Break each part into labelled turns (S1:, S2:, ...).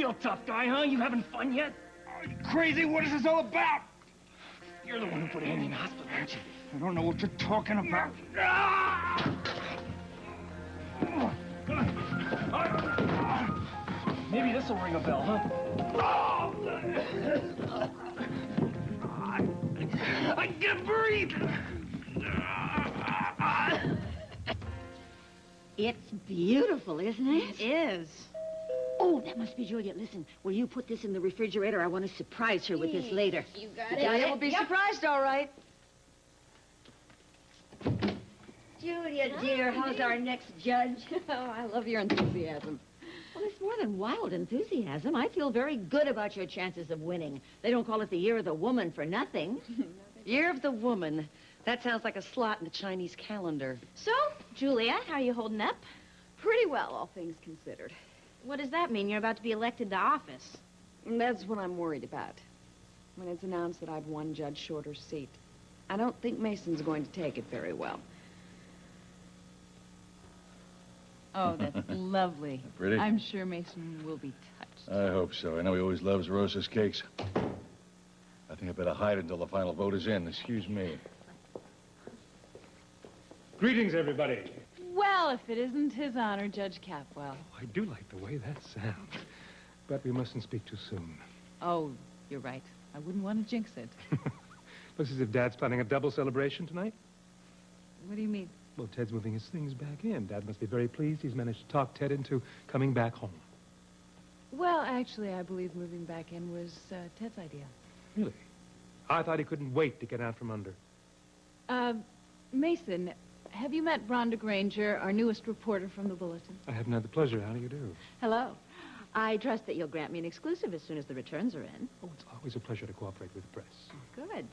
S1: real tough guy, huh? You having fun yet?
S2: Are you crazy? What is this all about?
S1: You're the one who put Andy in the hospital, aren't you?
S2: I don't know what you're talking about.
S1: Maybe this will ring a bell, huh? I can't breathe!
S3: It's beautiful, isn't it?
S4: It is.
S3: Oh, that must be Juliet. Listen, will you put this in the refrigerator? I want to surprise her with this later.
S4: You got
S3: You
S4: it.
S3: got it?
S4: We'll be surprised, all right.
S3: Julia, dear, how's our next judge?
S4: Oh, I love your enthusiasm.
S3: Well, it's more than wild enthusiasm. I feel very good about your chances of winning. They don't call it the Year of the Woman for nothing.
S5: Year of the Woman. That sounds like a slot in the Chinese calendar.
S4: So, Julia, how are you holding up? Pretty well, all things considered.
S6: What does that mean? You're about to be elected to office.
S4: And that's what I'm worried about. When it's announced that I've won Judge Shorter's seat. I don't think Mason's going to take it very well.
S7: Oh, that's lovely.
S8: Pretty?
S7: I'm sure Mason will be touched.
S8: I hope so. I know he always loves Rosa's cakes. I think I better hide until the final vote is in. Excuse me.
S9: Greetings, everybody.
S7: Well, if it isn't his honor, Judge Capwell.
S9: Oh, I do like the way that sounds. But we mustn't speak too soon.
S7: Oh, you're right. I wouldn't want to jinx it.
S9: Looks as if Dad's planning a double celebration tonight.
S7: What do you mean?
S9: Well, Ted's moving his things back in. Dad must be very pleased he's managed to talk Ted into coming back home.
S7: Well, actually, I believe moving back in was Ted's idea.
S9: Really? I thought he couldn't wait to get out from under.
S7: Mason, have you met Rhonda Granger, our newest reporter from the Bulletin?
S9: I haven't had the pleasure. How do you do?
S3: Hello. I trust that you'll grant me an exclusive as soon as the returns are in.
S9: Oh, it's always a pleasure to cooperate with the press.
S3: Good.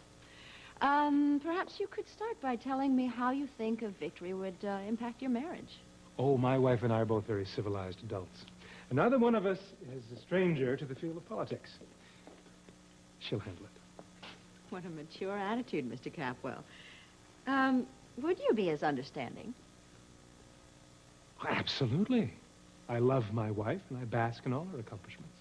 S3: Perhaps you could start by telling me how you think a victory would impact your marriage.
S9: Oh, my wife and I are both very civilized adults. And neither one of us is a stranger to the field of politics. She'll handle it.
S3: What a mature attitude, Mr. Capwell. Would you be as understanding?
S9: Oh, absolutely. I love my wife, and I bask in all her accomplishments.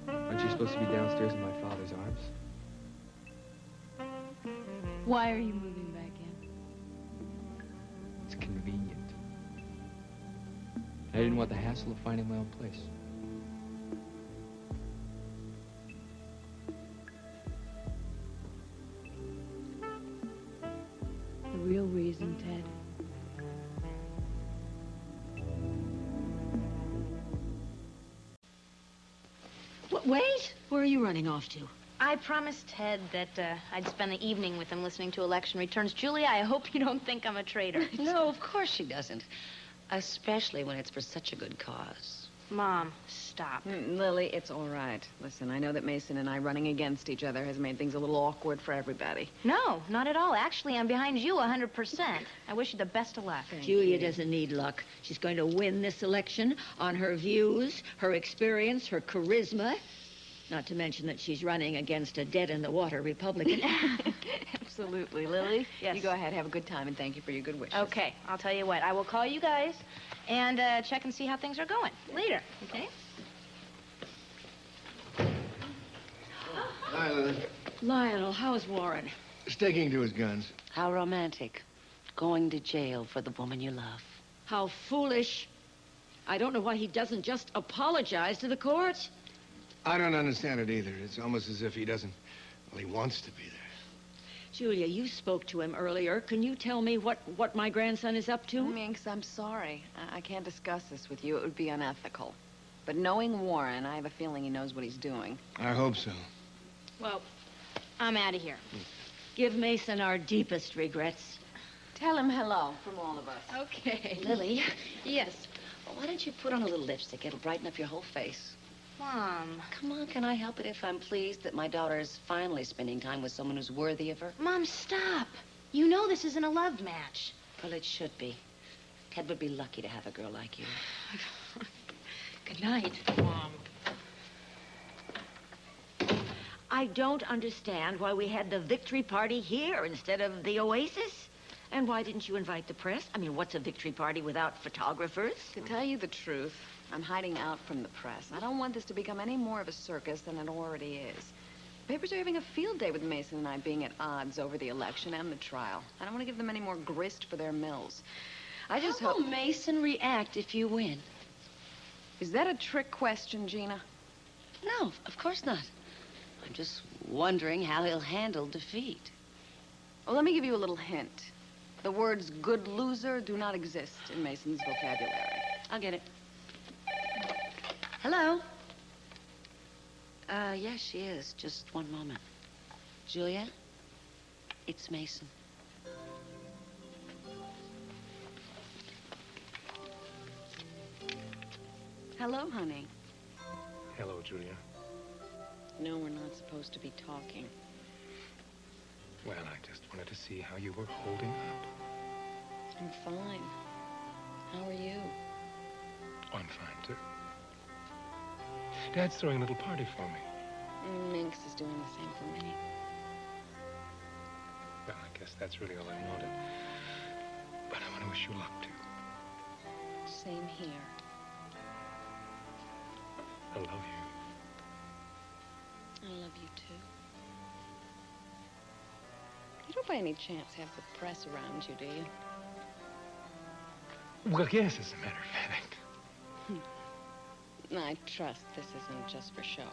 S10: Aren't you supposed to be downstairs in my father's arms?
S7: Why are you moving back in?
S10: It's convenient. I didn't want the hassle of finding my own place.
S7: The real reason, Ted.
S3: Wait! Where are you running off to?
S6: I promised Ted that I'd spend the evening with him listening to election returns. Julia, I hope you don't think I'm a traitor.
S5: No, of course she doesn't. Especially when it's for such a good cause.
S6: Mom, stop.
S4: Lily, it's all right. Listen, I know that Mason and I running against each other has made things a little awkward for everybody.
S6: No, not at all. Actually, I'm behind you 100%. I wish you the best of luck.
S3: Julia doesn't need luck. She's going to win this election on her views, her experience, her charisma. Not to mention that she's running against a dead-in-the-water Republican.
S4: Absolutely. Lily,
S6: Yes.
S4: you go ahead, have a good time, and thank you for your good wishes.
S6: Okay, I'll tell you what. I will call you guys and check and see how things are going later, okay?
S2: Hi, Lily.
S3: Lionel, how's Warren?
S2: Sticking to his guns.
S5: How romantic. Going to jail for the woman you love.
S3: How foolish. I don't know why he doesn't just apologize to the court.
S2: I don't understand it either. It's almost as if he doesn't... Well, he wants to be there.
S3: Julia, you spoke to him earlier. Can you tell me what my grandson is up to?
S4: Minx, I'm sorry. I can't discuss this with you. It would be unethical. But knowing Warren, I have a feeling he knows what he's doing.
S2: I hope so.
S6: Well, I'm out of here.
S3: Give Mason our deepest regrets.
S4: Tell him hello from all of us.
S3: Okay.
S5: Lily,
S6: Yes.
S5: why don't you put on a little lipstick? It'll brighten up your whole face.
S6: Mom.
S5: Come on, can I help it if I'm pleased that my daughter is finally spending time with someone who's worthy of her?
S6: Mom, stop. You know this isn't a love match.
S5: Well, it should be. Ted would be lucky to have a girl like you.
S3: Good night.
S6: Mom.
S3: I don't understand why we had the victory party here instead of the Oasis. And why didn't you invite the press? I mean, what's a victory party without photographers?
S4: To tell you the truth, I'm hiding out from the press. I don't want this to become any more of a circus than it already is. The papers are having a field day with Mason and I being at odds over the election and the trial. I don't want to give them any more grist for their mills. I just
S5: How
S4: hope...
S5: will Mason react if you win?
S4: Is that a trick question, Gina?
S5: No, of course not. I'm just wondering how he'll handle defeat.
S4: Well, let me give you a little hint. The words good loser do not exist in Mason's vocabulary.
S5: I'll get it. Hello? Yes, she is. Just one moment. Julia, it's Mason.
S4: Hello, honey.
S9: Hello, Julia.
S4: No, we're not supposed to be talking.
S9: Well, I just wanted to see how you were holding up.
S4: I'm fine. How are you?
S9: I'm fine, too. Dad's throwing a little party for me.
S4: Minx is doing the same for me.
S9: Well, I guess that's really all I wanted. But I want to wish you luck, too.
S4: Same here.
S9: I love you.
S4: I love you, too. You don't by any chance have the press around you, do you?
S9: Well, yes, as a matter of fact.
S4: I trust this isn't just for show.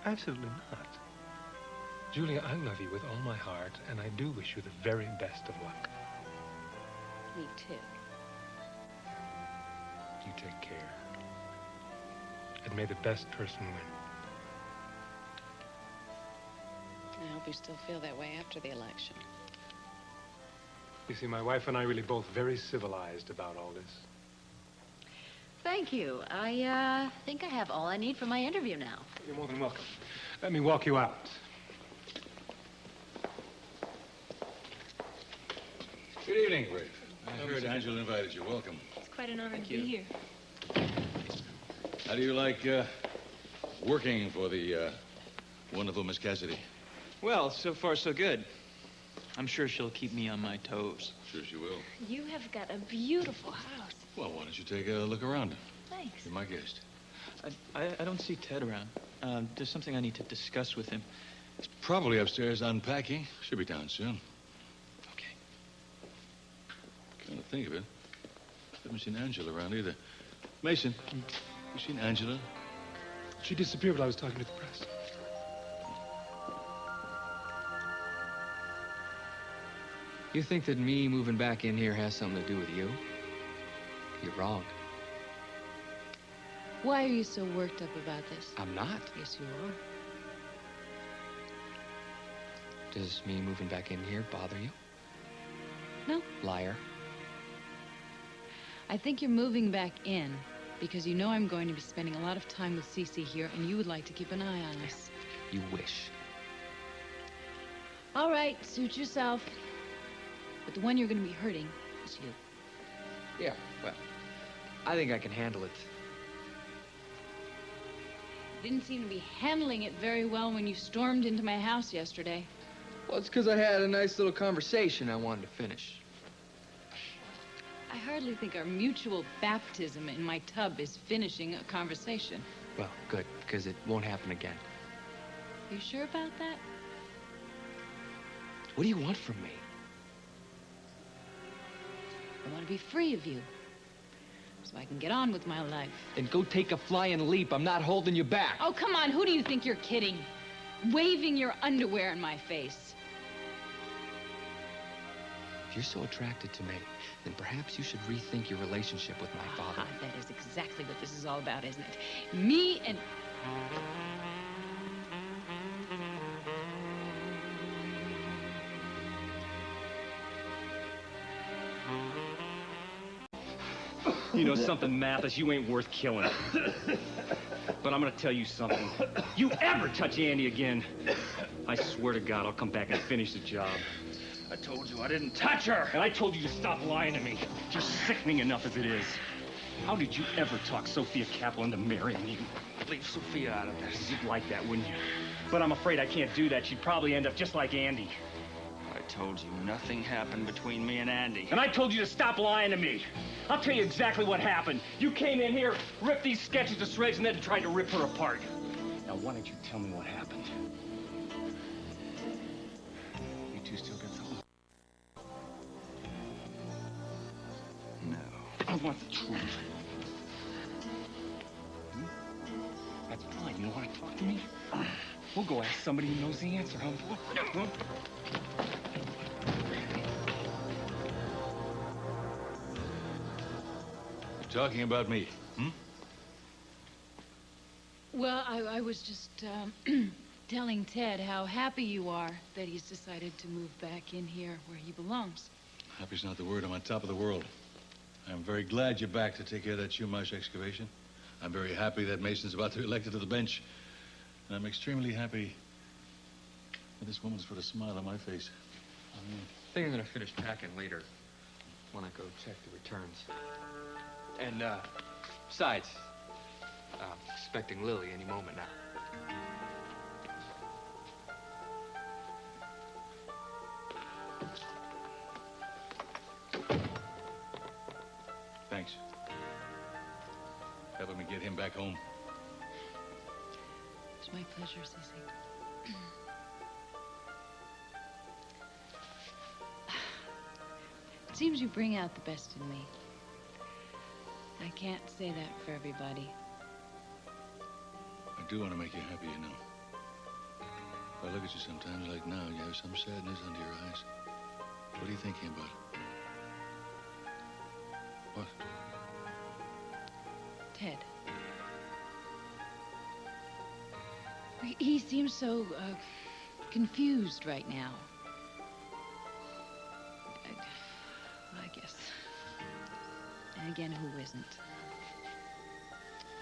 S9: Absolutely not. Julia, I love you with all my heart, and I do wish you the very best of luck.
S4: Me, too.
S9: You take care. And may the best person win.
S4: I hope you still feel that way after the election.
S9: You see, my wife and I are really both very civilized about all this.
S3: Thank you. I think I have all I need for my interview now.
S9: You're more than welcome. Let me walk you out.
S8: Good evening, Ruth. I heard Angela invited you. Welcome.
S6: It's quite an honor to be here.
S8: How do you like working for the wonderful Miss Cassidy?
S11: Well, so far so good. I'm sure she'll keep me on my toes.
S8: Sure she will.
S6: You have got a beautiful house.
S8: Well, why don't you take a look around?
S6: Thanks.
S8: You're my guest.
S11: I don't see Ted around. There's something I need to discuss with him.
S8: He's probably upstairs unpacking. Should be down soon.
S11: Okay.
S8: Come to think of it, haven't seen Angela around either. Mason, you seen Angela?
S9: She disappeared while I was talking to the press.
S10: You think that me moving back in here has something to do with you? You're wrong.
S7: Why are you so worked up about this?
S10: I'm not.
S7: Yes, you are.
S10: Does me moving back in here bother you?
S7: No.
S10: Liar.
S7: I think you're moving back in because you know I'm going to be spending a lot of time with Cece here, and you would like to keep an eye on us.
S10: You wish.
S7: All right, suit yourself. But the one you're going to be hurting is you.
S10: Yeah, well, I think I can handle it.
S7: Didn't seem to be handling it very well when you stormed into my house yesterday.
S10: Well, it's because I had a nice little conversation I wanted to finish.
S7: I hardly think our mutual baptism in my tub is finishing a conversation.
S10: Well, good, because it won't happen again.
S7: You sure about that?
S10: What do you want from me?
S7: I want to be free of you, so I can get on with my life.
S10: Then go take a flying leap. I'm not holding you back.
S7: Oh, come on, who do you think you're kidding? Waving your underwear in my face.
S10: If you're so attracted to me, then perhaps you should rethink your relationship with my father.
S7: That is exactly what this is all about, isn't it? Me and...
S1: You know something, Mathis? You ain't worth killing. But I'm gonna tell you something. You ever touch Andy again, I swear to God, I'll come back and finish the job. I told you I didn't touch her. And I told you to stop lying to me. You're sickening enough as it is. How did you ever talk Sophia Capel into marrying you? Leave Sophia out of this. You'd like that, wouldn't you? But I'm afraid I can't do that. She'd probably end up just like Andy.
S11: I told you nothing happened between me and Andy.
S1: And I told you to stop lying to me. I'll tell you exactly what happened. You came in here, ripped these sketches to shreds, and then tried to rip her apart. Now, why don't you tell me what happened? You two still got something?
S11: No.
S1: I want the truth. Hmm? That's fine. You don't want to talk to me? We'll go ask somebody who knows the answer, huh?
S8: You're talking about me, hmm?
S7: Well, I was just telling Ted how happy you are that he's decided to move back in here where he belongs.
S8: Happy's not the word. I'm on top of the world. I'm very glad you're back to take care of that Chumash excavation. I'm very happy that Mason's about to be elected to the bench. And I'm extremely happy that this woman's put a smile on my face.
S10: I think I'm gonna finish packing later when I go check the returns. And, besides, I'm expecting Lily any moment now.
S8: Thanks. Helping me get him back home.
S7: It's my pleasure, Sissy. It seems you bring out the best in me. I can't say that for everybody.
S8: I do want to make you happy, you know. If I look at you sometimes like now, you have some sadness under your eyes. What are you thinking about? What?
S7: Ted. He seems so, confused right now. I guess. And again, who isn't?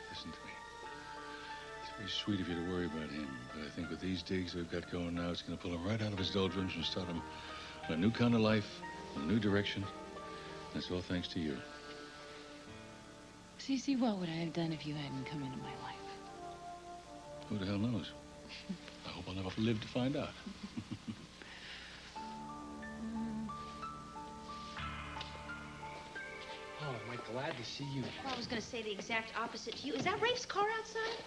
S8: Listen to me. It's very sweet of you to worry about him, but I think with these digs we've got going now, it's going to pull him right out of his doldrums and start him on a new kind of life, on a new direction. That's all thanks to you.
S7: Cece, what would I have done if you hadn't come into my life?
S8: Who the hell knows? I hope I'll never live to find out.
S10: Oh, am I glad to see you.
S6: Well, I was going to say the exact opposite to you. Is that Rafe's car outside?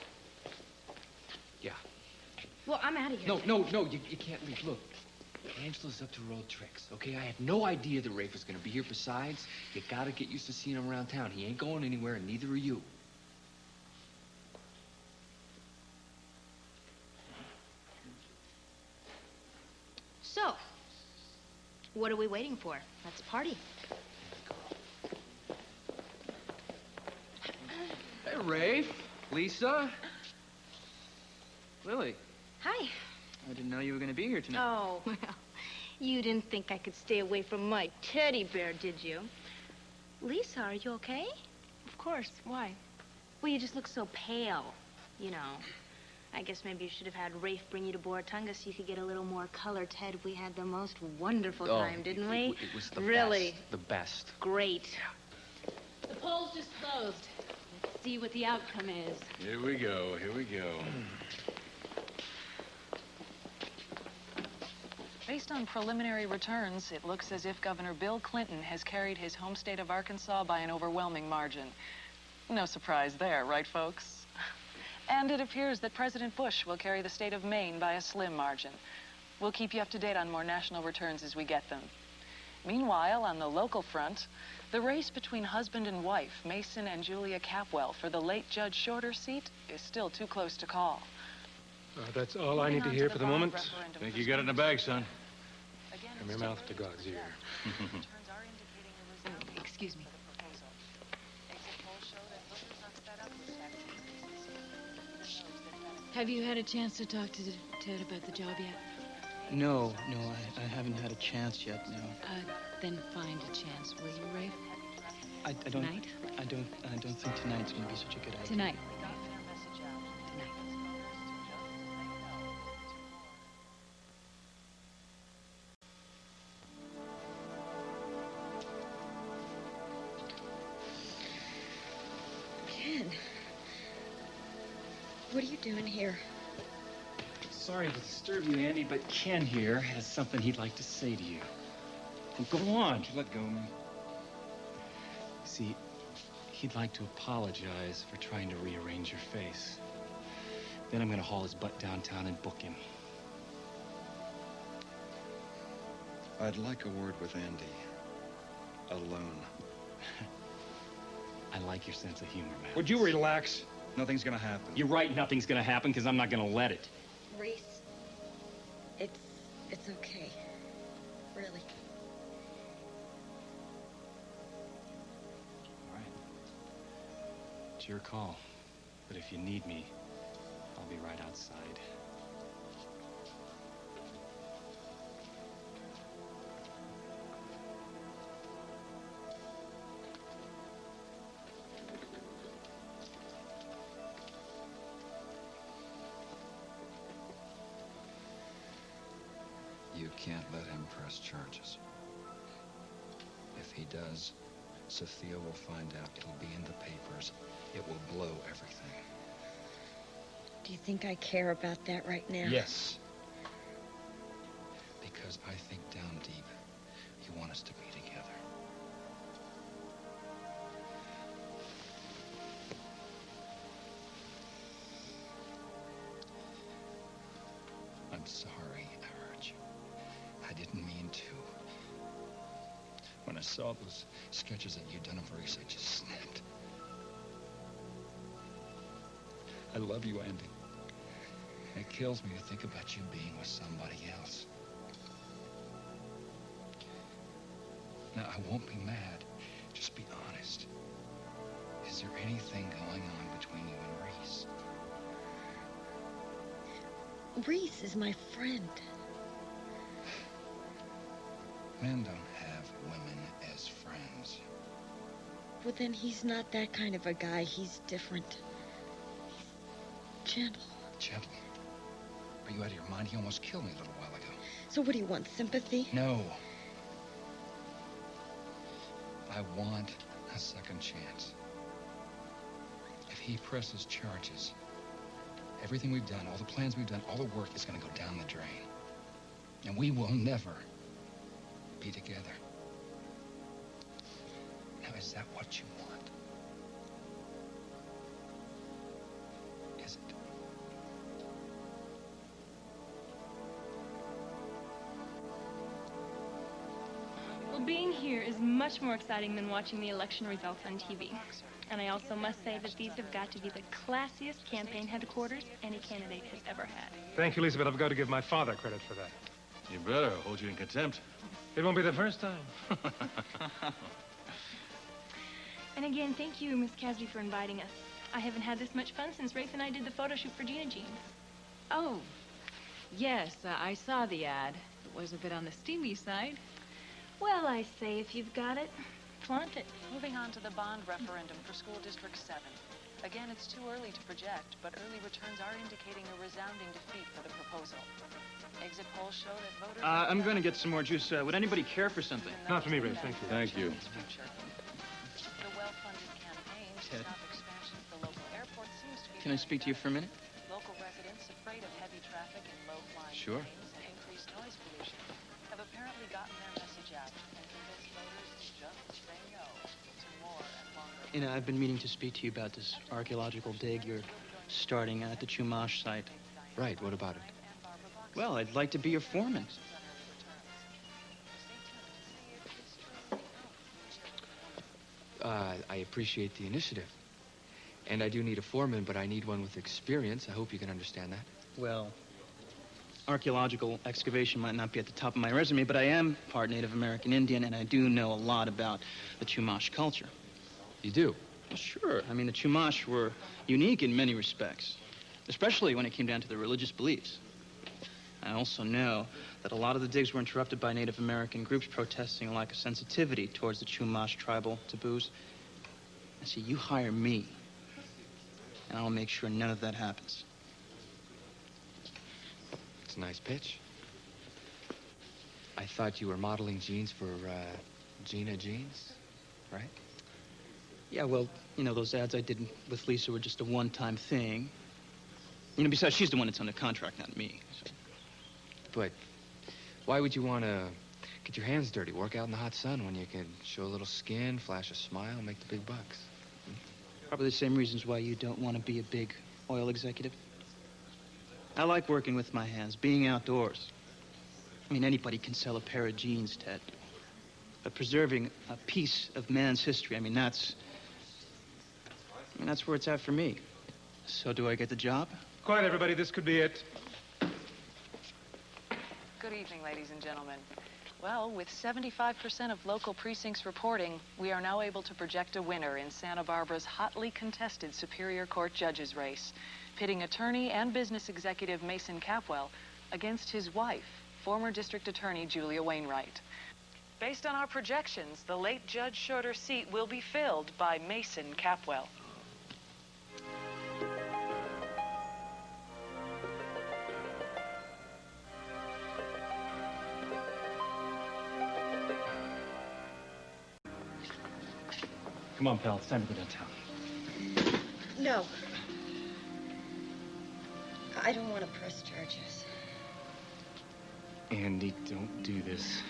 S10: Yeah.
S6: Well, I'm out of here.
S10: No, you can't leave. Look, Angela's up to her old tricks, okay? I had no idea that Rafe was going to be here. Besides, you got to get used to seeing him around town. He ain't going anywhere, and neither are you.
S6: So, what are we waiting for? Let's party.
S10: Hey, Rafe, Lisa, Lily.
S6: Hi.
S11: I didn't know you were going to be here tonight.
S6: Oh, well, you didn't think I could stay away from my teddy bear, did you? Lisa, are you okay?
S7: Of course. Why?
S6: Well, you just look so pale, you know. I guess maybe you should have had Rafe bring you to Boratunga so you could get a little more color. Ted, we had the most wonderful time, didn't we?
S10: It was the
S6: really
S10: best. The best.
S6: Great.
S7: The poll's just closed. Let's see what the outcome is.
S8: Here we go, here we go.
S12: Based on preliminary returns, it looks as if Governor Bill Clinton has carried his home state of Arkansas by an overwhelming margin. No surprise there, right, folks? And it appears that President Bush will carry the state of Maine by a slim margin. We'll keep you up to date on more national returns as we get them. Meanwhile, on the local front, the race between husband and wife, Mason and Julia Capwell, for the late Judge Shorter seat is still too close to call.
S9: That's all I need to hear for the moment.
S8: Think you got it in the bag, son.
S12: Again,
S9: From your mouth to God's ear.
S7: Excuse me. Have you had a chance to talk to Ted about the job yet?
S11: No, I haven't had a chance yet, no.
S7: Then find a chance, will you, Rafe?
S11: I don't...
S7: Tonight?
S11: I don't think tonight's gonna be such a good idea.
S7: Tonight.
S3: Ken, what are you doing here?
S1: Sorry to disturb you, Andy, but Ken here has something he'd like to say to you. Well, go on.
S2: Let go of me.
S1: See, he'd like to apologize for trying to rearrange your face. Then I'm gonna haul his butt downtown and book him.
S13: I'd like a word with Andy. Alone.
S1: I like your sense of humor, man.
S2: Would you relax? Nothing's gonna happen.
S1: You're right, nothing's gonna happen, because I'm not gonna let it.
S3: Reese, it's okay. Really.
S1: All right. It's your call. But if you need me, I'll be right outside.
S13: You can't let him press charges. If he does, Sophia will find out. It'll be in the papers. It will blow everything.
S3: Do you think I care about that right now?
S2: Yes.
S13: Because I think down deep, you want us to be together. I'm sorry I hurt you. I didn't mean to. When I saw those sketches that you'd done of Reese, I just snapped. I love you, Andy. It kills me to think about you being with somebody else. Now, I won't be mad. Just be honest. Is there anything going on between you and Reese?
S3: Reese is my friend.
S13: Men don't have women as friends.
S3: Well, then he's not that kind of a guy. He's different. He's gentle.
S13: Gentle? Are you out of your mind? He almost killed me a little while ago.
S3: So what do you want, sympathy?
S13: No. I want a second chance. If he presses charges, everything we've done, all the plans we've done, all the work is going to go down the drain. And we will never be together. Now, is that what you want? Is it?
S14: Well, being here is much more exciting than watching the election results on TV. And I also must say that these have got to be the classiest campaign headquarters any candidate has ever had.
S9: Thank you, Lisa, but I've got to give my father credit for that.
S8: You better. I'll hold you in contempt.
S9: It won't be the first time.
S14: And again, thank you, Miss Casby, for inviting us. I haven't had this much fun since Rafe and I did the photo shoot for Gina Jeans.
S7: Oh, yes, I saw the ad. It was a bit on the steamy side.
S14: Well, I say, if you've got it, flaunt it.
S12: Moving on to the bond referendum for School District 7. Again, it's too early to project, but early returns are indicating a resounding defeat for the proposal. Exit polls show that voters...
S11: I'm going to get some more juice. Would anybody care for something?
S9: Not for me, Ray. Thank you.
S8: Thank you.
S12: The well-funded campaign to
S11: Ted?
S12: stop expansion of the local airport seems to be...
S11: Can I speak to you for a minute?
S12: Local residents afraid of heavy traffic and low-flying
S11: Sure.
S12: planes and increased noise pollution have apparently gotten their message out and convinced voters to just say no to more and longer...
S11: You know, I've been meaning to speak to you about this archaeological dig you're starting at the Chumash site.
S10: Right, what about it?
S11: Well, I'd like to be your foreman.
S10: I appreciate the initiative. And I do need a foreman, but I need one with experience. I hope you can understand that.
S11: Well, archaeological excavation might not be at the top of my resume, but I am part Native American Indian, and I do know a lot about the Chumash culture.
S10: You do?
S11: Well, sure. I mean, the Chumash were unique in many respects, especially when it came down to their religious beliefs. I also know that a lot of the digs were interrupted by Native American groups protesting a lack of sensitivity towards the Chumash tribal taboos. And see, you hire me, and I'll make sure none of that happens.
S10: It's a nice pitch. I thought you were modeling jeans for, Gina Jeans, right?
S11: Yeah, well, you know, those ads I did with Lisa were just a one-time thing. You know, besides, she's the one that's under contract, not me. So.
S10: But why would you want to get your hands dirty, work out in the hot sun when you could show a little skin, flash a smile, make the big bucks?
S11: Probably the same reasons why you don't want to be a big oil executive. I like working with my hands, being outdoors. I mean, anybody can sell a pair of jeans, Ted. But preserving a piece of man's history, I mean, that's where it's at for me. So do I get the job?
S9: Quiet, everybody. This could be it.
S12: Good evening, ladies and gentlemen. Well, with 75% of local precincts reporting, we are now able to project a winner in Santa Barbara's hotly contested Superior Court judges race, pitting attorney and business executive Mason Capwell against his wife, former District Attorney Julia Wainwright. Based on our projections, the late Judge Schroeder's seat will be filled by Mason Capwell.
S1: Come on, pal. It's time to go downtown.
S15: No. I don't want to press charges.
S1: Andy, don't do this.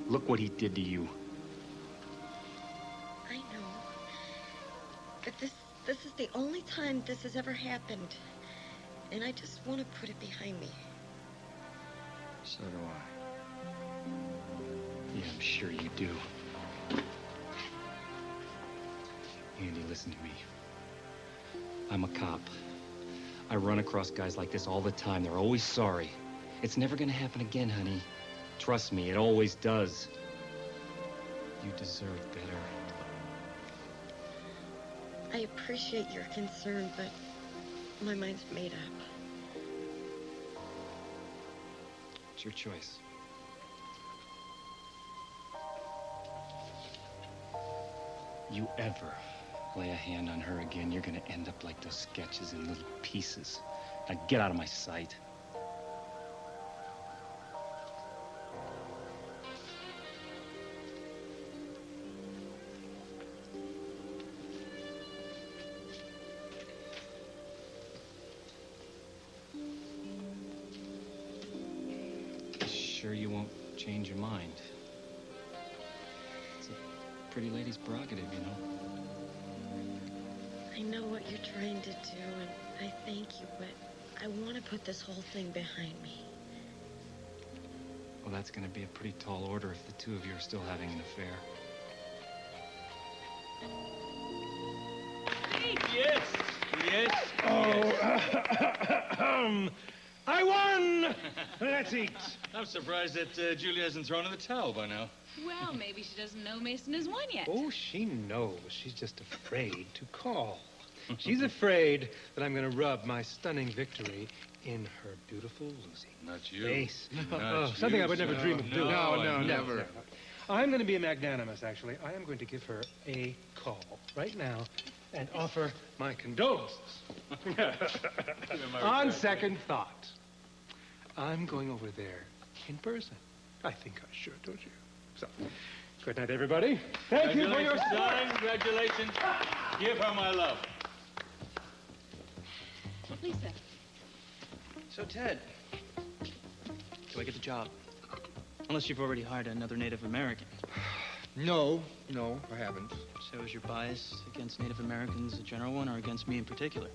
S1: Look what he did to you.
S15: I know. But this is the only time this has ever happened. And I just want to put it behind me.
S10: So do I.
S1: Yeah, I'm sure you do. Andy, listen to me. I'm a cop. I run across guys like this all the time. They're always sorry. It's never gonna happen again, honey. Trust me, it always does. You deserve better.
S15: I appreciate your concern, but my mind's made up.
S1: It's your choice. You ever lay a hand on her again, you're gonna end up like those sketches in little pieces. Now get out of my sight. Sure you won't change your mind? It's a pretty lady's prerogative, you know.
S15: I know what you're trying to do, and I thank you, but I want to put this whole thing behind me.
S1: Well, that's going to be a pretty tall order if the two of you are still having an affair.
S9: Yes, yes. Oh, I won! Let's eat.
S8: I'm surprised that Julia hasn't thrown in the towel by now.
S7: Well, maybe she doesn't know Mason has won yet.
S9: Oh, she knows. She's just afraid to call. She's afraid that I'm going to rub my stunning victory in her beautiful Lucy.
S8: Not you.
S9: Face.
S8: Not
S9: Something
S8: you,
S9: I would never
S8: sir.
S9: dream of doing.
S8: No, never.
S9: I'm going to be magnanimous, actually. I am going to give her a call right now and offer my condolences. On second thought, I'm going over there in person. I think I should, don't you? So, good night, everybody. Thank you for your
S8: son. Congratulations. Give her my love.
S7: Lisa.
S11: So, Ted, do I get the job? Unless you've already hired another Native American.
S10: No, I haven't.
S11: So is your bias against Native Americans a general one, or against me in particular?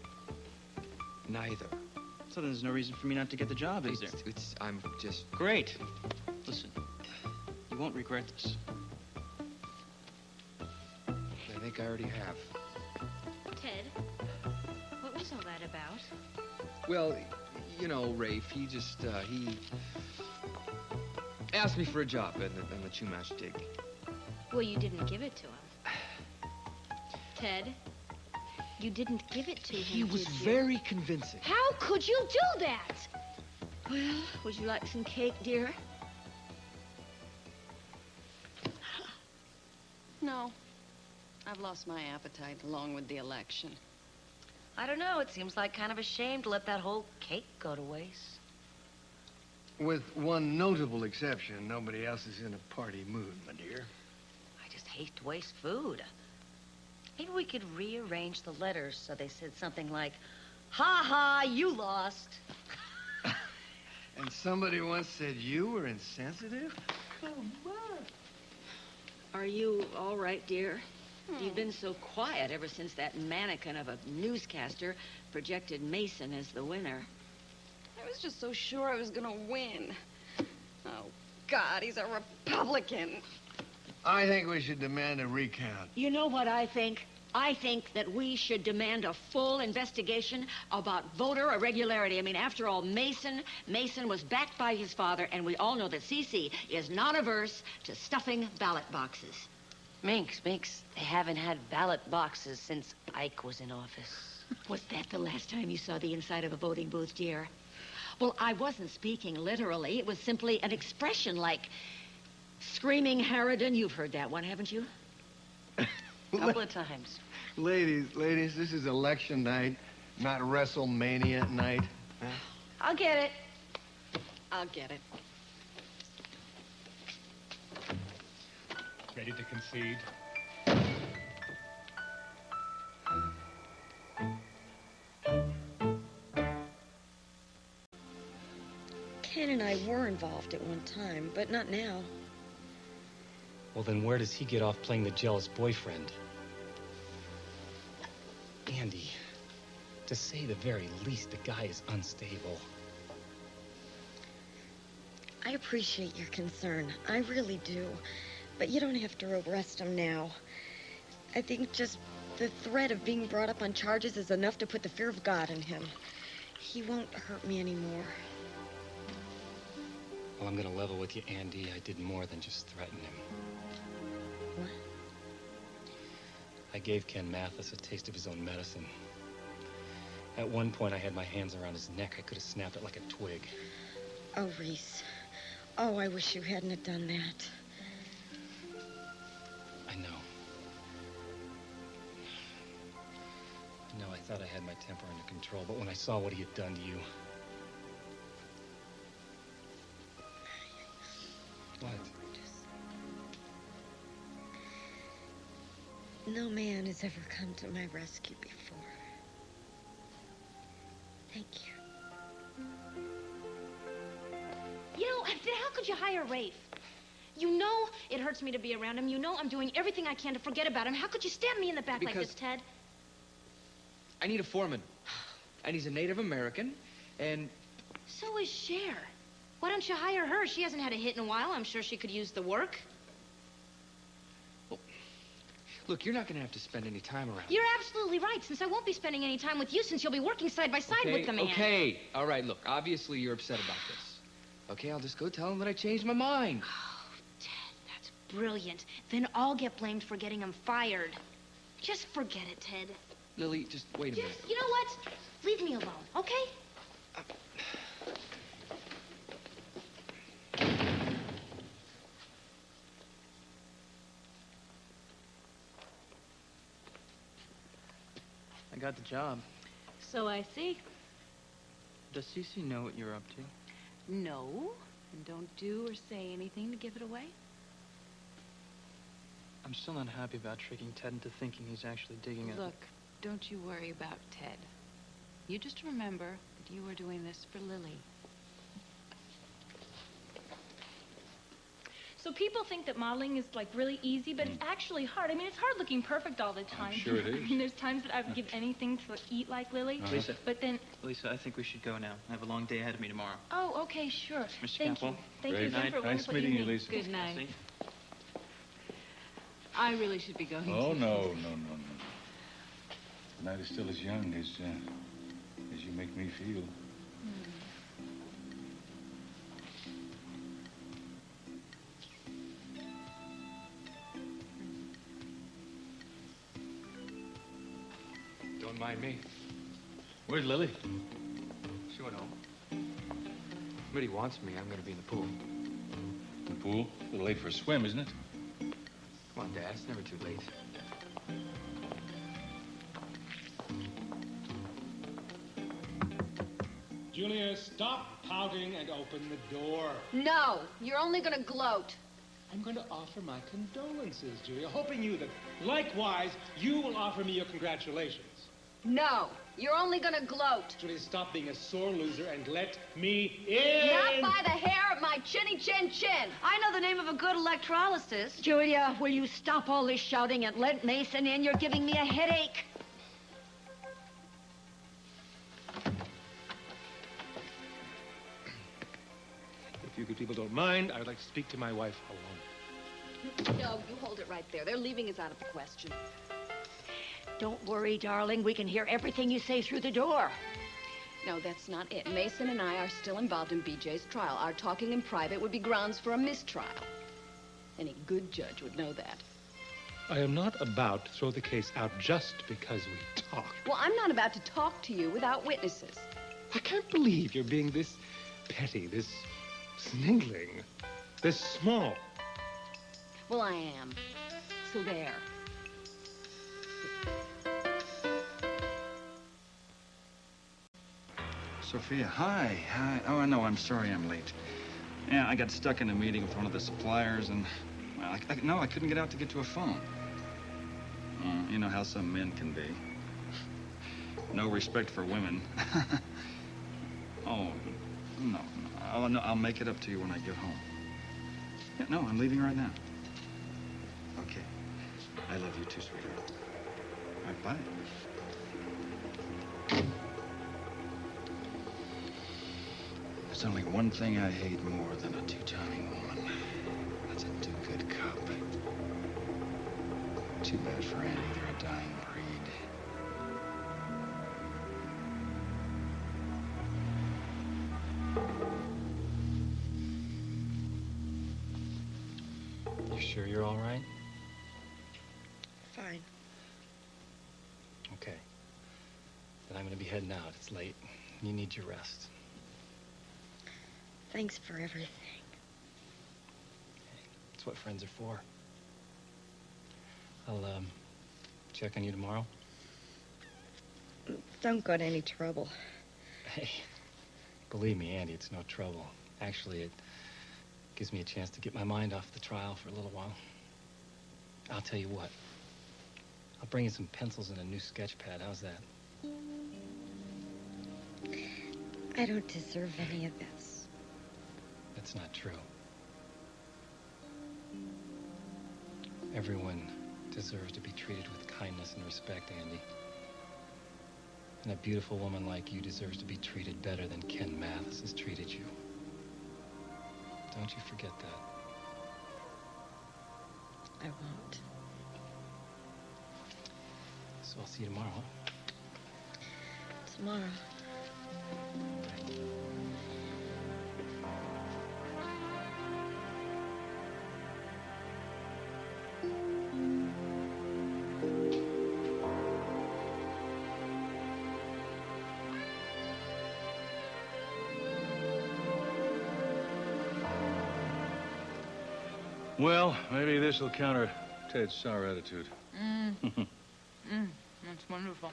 S10: Neither.
S11: So then there's no reason for me not to get the job, is there?
S10: I'm just...
S11: Great. Listen, you won't regret this.
S10: I think I already have.
S6: Ted, what was all that about?
S10: Well, you know, Rafe, he just, he asked me for a job in the Chumash dig.
S6: Well, you didn't give it to him. Ted, you didn't give it to him,
S10: He was
S6: did you?
S10: very convincing.
S6: How could you do that?
S3: Well, would you like some cake, dear?
S4: No. I've lost my appetite along with the election.
S5: I don't know. It seems like kind of a shame to let that whole cake go to waste.
S16: With one notable exception, nobody else is in a party mood, my dear.
S5: I just hate to waste food. Maybe we could rearrange the letters so they said something like, "Ha ha, you lost."
S16: And somebody once said you were insensitive? Come on.
S3: Are you all right, dear? You've been so quiet ever since that mannequin of a newscaster projected Mason as the winner.
S4: I was just so sure I was gonna win. Oh, God, he's a Republican.
S16: I think we should demand a recount.
S3: You know what I think? I think that we should demand a full investigation about voter irregularity. I mean, after all, Mason was backed by his father, and we all know that Cece is not averse to stuffing ballot boxes.
S5: Minx, they haven't had ballot boxes since Ike was in office.
S3: Was that the last time you saw the inside of a voting booth, dear? Well, I wasn't speaking literally. It was simply an expression like screaming Harridan. You've heard that one, haven't you?
S5: A couple of times.
S16: Ladies, this is election night, not WrestleMania night. Huh?
S4: I'll get it. I'll get it.
S9: Ready to concede?
S15: Ken and I were involved at one time, but not now.
S1: Well, then where does he get off playing the jealous boyfriend? Andy, to say the very least, the guy is unstable.
S15: I appreciate your concern. I really do. But you don't have to arrest him now. I think just the threat of being brought up on charges is enough to put the fear of God in him. He won't hurt me anymore.
S1: Well, I'm gonna level with you, Andy. I did more than just threaten him.
S15: What?
S1: I gave Ken Mathis a taste of his own medicine. At one point, I had my hands around his neck. I could have snapped it like a twig.
S15: Oh, Reese. Oh, I wish you hadn't have done that.
S1: I know. No, I thought I had my temper under control, but when I saw what he had done to you... What?
S15: No man has ever come to my rescue before. Thank you.
S6: You know, how could you hire Rafe? You know it hurts me to be around him. You know I'm doing everything I can to forget about him. How could you stab me in the back like this, Ted?
S10: I need a foreman. And he's a Native American, and...
S6: So is Cher. Why don't you hire her? She hasn't had a hit in a while. I'm sure she could use the work.
S10: Look, you're not going to have to spend any time around.
S6: You're absolutely right, since I won't be spending any time with you, since you'll be working side by side with the man.
S10: Okay, all right, look, obviously you're upset about this. Okay, I'll just go tell him that I changed my mind.
S6: Oh, Ted, that's brilliant. Then I'll get blamed for getting him fired. Just forget it, Ted.
S10: Lily, just wait a minute.
S6: You know what? Leave me alone, okay?
S11: I got the job.
S6: So I see.
S11: Does Cece know what you're up to?
S12: No, and don't do or say anything to give it away.
S11: I'm still not happy about tricking Ted into thinking he's actually digging it.
S12: Look, don't you worry about Ted. You just remember that you were doing this for Lily.
S14: So people think that modeling is like really easy, but it's actually hard. I mean, it's hard looking perfect all the time.
S8: sure it is.
S14: I mean, there's times that I would give anything to eat like Lily.
S11: Lisa.
S14: But then...
S11: Lisa, I think we should go now. I have a long day ahead of me tomorrow.
S14: Oh, okay, sure.
S11: Mr.
S14: Thank
S11: Capel.
S14: you. Thank
S8: Great.
S14: you again for a
S8: Nice
S14: wonderful
S8: meeting you,
S14: evening.
S8: Lisa.
S12: Good night. I really should be going.
S8: Oh, no. The night is still as young as you make me feel.
S10: mind me.
S8: Where's Lily?
S10: She went home. Mitty wants me. I'm going to be in the pool.
S8: The pool? A little late for a swim, isn't it?
S10: Come on, Dad. It's never too late.
S9: Julia, stop pouting and open the door.
S4: No, you're only gonna gloat.
S9: I'm going to offer my condolences, Julia, hoping you that, likewise, you will offer me your congratulations.
S4: No, you're only gonna gloat.
S9: Julia, stop being a sore loser and let me in.
S4: Not by the hair of my chinny chin chin.
S5: I know the name of a good electrolysis.
S3: Julia, will you stop all this shouting and let Mason in? You're giving me a headache.
S9: If you good people don't mind, I would like to speak to my wife alone.
S4: No, you hold it right there. Their leaving is out of the question.
S3: Don't worry, darling. We can hear everything you say through the door.
S4: No, that's not it. Mason and I are still involved in BJ's trial. Our talking in private would be grounds for a mistrial. Any good judge would know that.
S9: I am not about to throw the case out just because we talk.
S4: Well, I'm not about to talk to you without witnesses.
S9: I can't believe you're being this petty, this sniggling, this small.
S4: Well, I am. So there.
S13: Sophia, hi. Oh, no, I'm sorry I'm late. Yeah, I got stuck in a meeting with one of the suppliers, and, well, I couldn't get out to get to a phone. You know how some men can be. No respect for women. Oh, no. I'll make it up to you when I get home. Yeah, no, I'm leaving right now. Okay. I love you too, sweetheart. All right, bye. There's only one thing I hate more than a two-timing woman. That's a do-good cop. Too bad for Andy, they're a dying breed.
S10: You sure you're all right?
S15: Fine.
S10: Okay. Then I'm going to be heading out. It's late. You need your rest.
S15: Thanks for everything.
S10: That's what friends are for. I'll, check on you tomorrow.
S15: Don't go to any trouble.
S10: Hey, believe me, Andy, it's no trouble. Actually, it gives me a chance to get my mind off the trial for a little while. I'll tell you what. I'll bring you some pencils and a new sketch pad. How's that?
S15: I don't deserve any of this.
S10: That's not true. Everyone deserves to be treated with kindness and respect, Andy. And a beautiful woman like you deserves to be treated better than Ken Mathis has treated you. Don't you forget that.
S15: I won't.
S10: So I'll see you tomorrow, huh?
S15: Tomorrow.
S8: Well, maybe this will counter Ted's sour attitude.
S7: That's wonderful.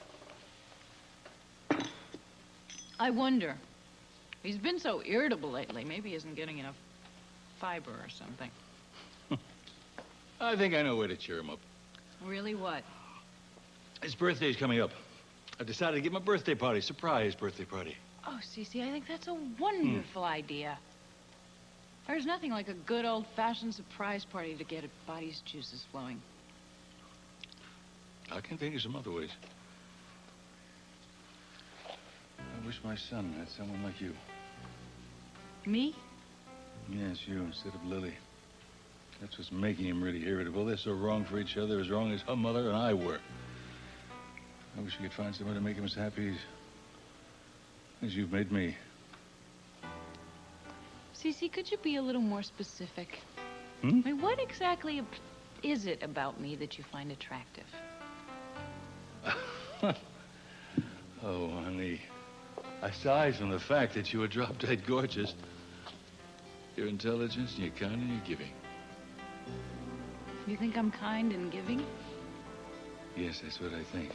S7: I wonder. He's been so irritable lately. Maybe he isn't getting enough fiber or something.
S8: I think I know a way to cheer him up.
S7: Really, what?
S8: His birthday's coming up. I decided to give him a birthday party, surprise birthday party.
S7: Oh, Cece, I think that's a wonderful idea. There's nothing like a good old-fashioned surprise party to get a body's juices flowing.
S8: I can think of some other ways. I wish my son had someone like you.
S7: Me?
S8: Yes, you instead of Lily. That's what's making him really irritable. They're so wrong for each other, as wrong as her mother and I were. I wish you could find someone to make him as happy as you've made me.
S7: Cece, could you be a little more specific?
S8: Hmm?
S7: I mean, what exactly is it about me that you find attractive?
S8: Oh, honey. Aside from the fact that you were drop-dead gorgeous, your intelligence and your kind and your giving.
S7: You think I'm kind and giving?
S8: Yes, that's what I think.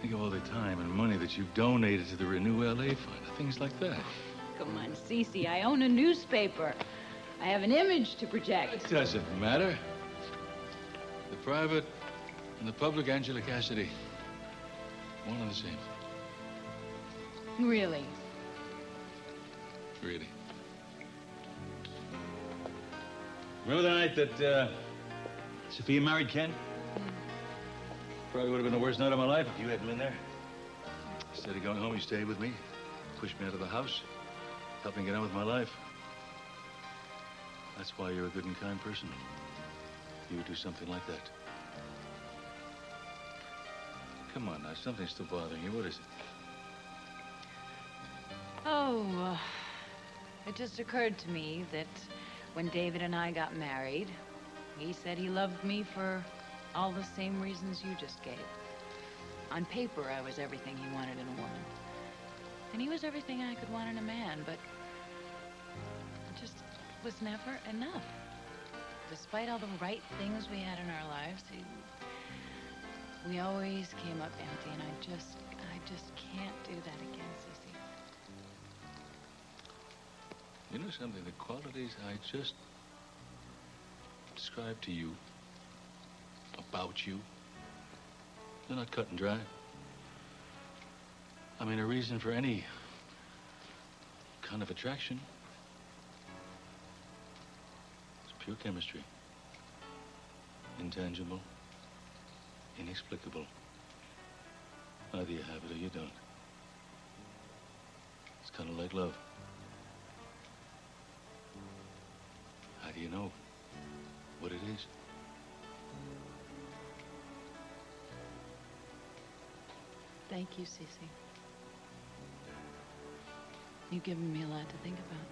S8: Think of all the time and money that you've donated to the Renew LA Fund, things like that.
S7: Come on, Cece, I own a newspaper. I have an image to project.
S8: It doesn't matter. The private and the public, Angela Cassidy. One and the same.
S7: Really?
S8: Really. Remember the night that, Sophia married Ken? Probably would have been the worst night of my life if you hadn't been there. Instead of going home, you stayed with me, pushed me out of the house, helped me get on with my life. That's why you're a good and kind person. You would do something like that. Come on now, something's still bothering you. What is it?
S7: Oh, it just occurred to me that when David and I got married, he said he loved me for all the same reasons you just gave. On paper, I was everything he wanted in a woman. And he was everything I could want in a man, but it just was never enough. Despite all the right things we had in our lives, we always came up empty, and I just can't do that again, Cece.
S8: You know something? The qualities I just described to you about you, they're not cut and dry. I mean, a reason for any kind of attraction. It's pure chemistry. Intangible. Inexplicable. Either you have it or you don't. It's kind of like love. How do you know what it is?
S7: Thank you, Cece. You've given me a lot to think about.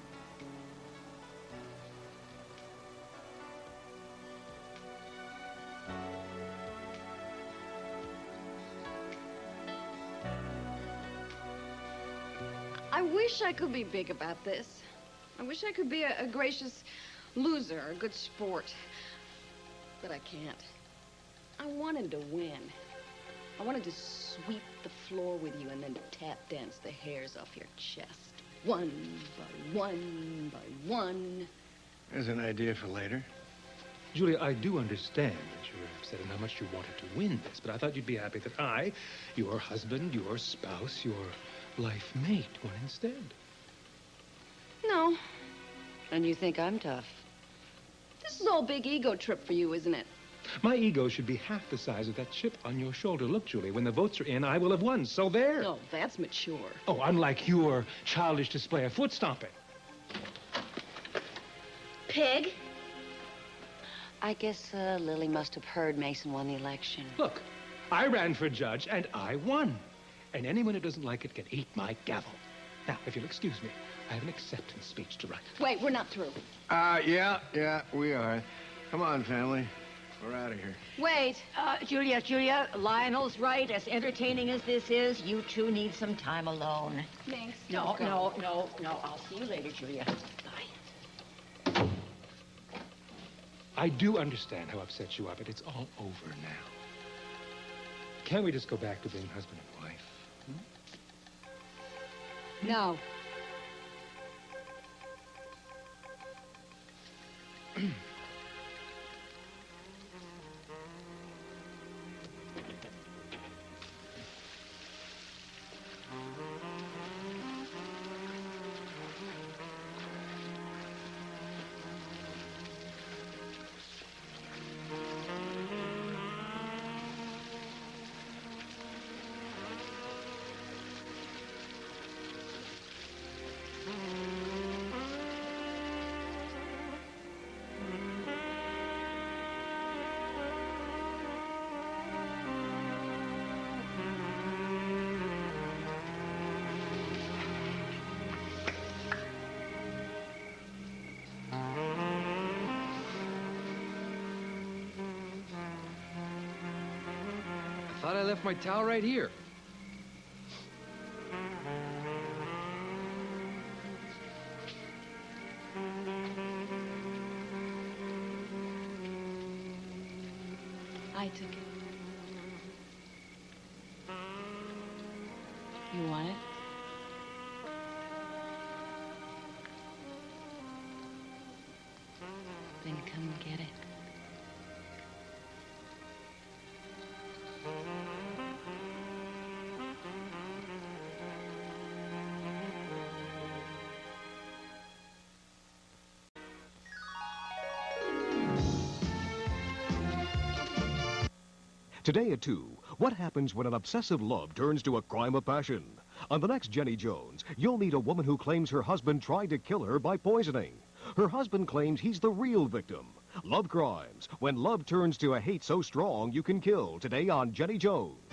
S4: I wish I could be big about this. I wish I could be a gracious loser, a good sport. But I can't. I wanted to win. I wanted to sweep the floor with you and then tap dance the hairs off your chest. One by one by one.
S16: There's an idea for later.
S9: Julia, I do understand that you were upset and how much you wanted to win this, but I thought you'd be happy that I, your husband, your spouse, your life mate, won instead.
S4: No. And you think I'm tough. This is all a big ego trip for you, isn't it?
S9: My ego should be half the size of that chip on your shoulder. Look, Julie, when the votes are in, I will have won, so there.
S4: No, that's mature.
S9: Oh, unlike your childish display of foot stomping.
S4: Pig?
S5: I guess Lily must have heard Mason won the election.
S9: Look, I ran for judge, and I won. And anyone who doesn't like it can eat my gavel. Now, if you'll excuse me, I have an acceptance speech to write.
S4: Wait, we're not through.
S16: Yeah, we are. Come on, family. We're out of here.
S3: Wait. Julia, Lionel's right. As entertaining as this is, you two need some time alone.
S4: Thanks.
S3: No. I'll see you later, Julia. Bye.
S9: I do understand how upset you are, but it's all over now. Can't we just go back to being husband and wife?
S4: No.
S13: I thought I left my towel right here.
S7: I took it. You want it? Then come get it.
S17: Today at 2, what happens when an obsessive love turns to a crime of passion? On the next Jenny Jones, you'll meet a woman who claims her husband tried to kill her by poisoning. Her husband claims he's the real victim. Love crimes, when love turns to a hate so strong you can kill. Today on Jenny Jones.